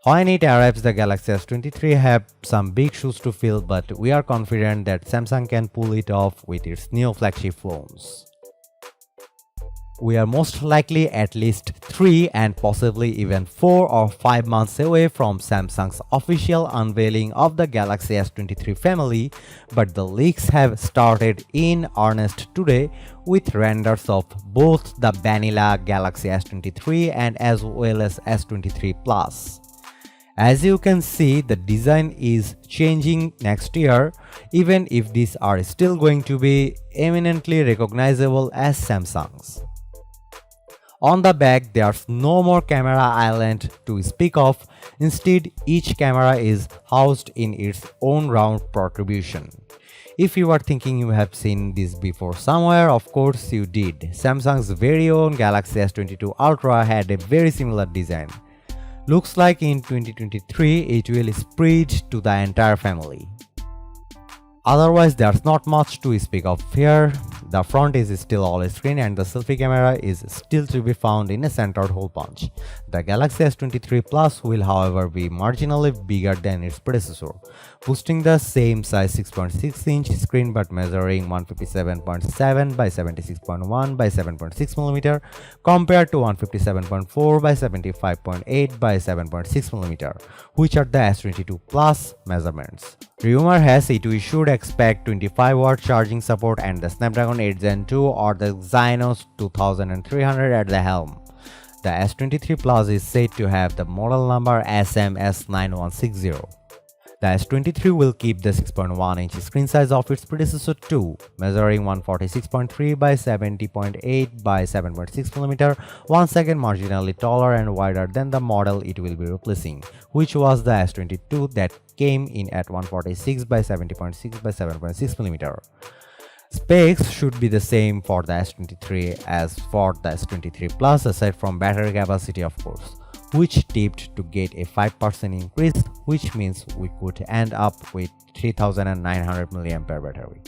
When it arrives, the Galaxy S23 have some big shoes to fill, but we are confident that Samsung can pull it off with its new flagship phones. We are most likely at least 3 and possibly even 4 or 5 months away from Samsung's official unveiling of the Galaxy S23 family, but the leaks have started in earnest today with renders of both the vanilla Galaxy S23 and as well as S23 Plus. As you can see, the design is changing next year, even if these are still going to be eminently recognizable as Samsung's. On the back, there's no more camera island to speak of. Instead, each camera is housed in its own round protrusion. If you are thinking you have seen this before somewhere, of course you did. Samsung's very own Galaxy S22 Ultra had a very similar design. Looks like in 2023 it will spread to the entire family. Otherwise, there's not much to speak of here. The front is still all screen and the selfie camera is still to be found in a centered hole punch. The Galaxy S23 Plus will however be marginally bigger than its predecessor, boasting the same size 6.6-inch screen but measuring 157.7 by 76.1 by 7.6mm compared to 157.4 by 75.8 by 7.6mm, which are the S22 Plus measurements. Rumor has it we should expect 25-watt charging support and the Snapdragon 8 Gen 2 or the Exynos 2300 at the helm. The S23 Plus is said to have the model number SMS9160. The S23 will keep the 6.1-inch screen size of its predecessor too, measuring 146.3 by 70.8 by 7.6mm, once again marginally taller and wider than the model it will be replacing, which was the S22 that came in at 146 by 70.6 by 7.6mm. Specs should be the same for the S23 as for the S23 Plus aside from battery capacity of course, which tipped to get a 5% increase, which means we could end up with 3900 mAh battery.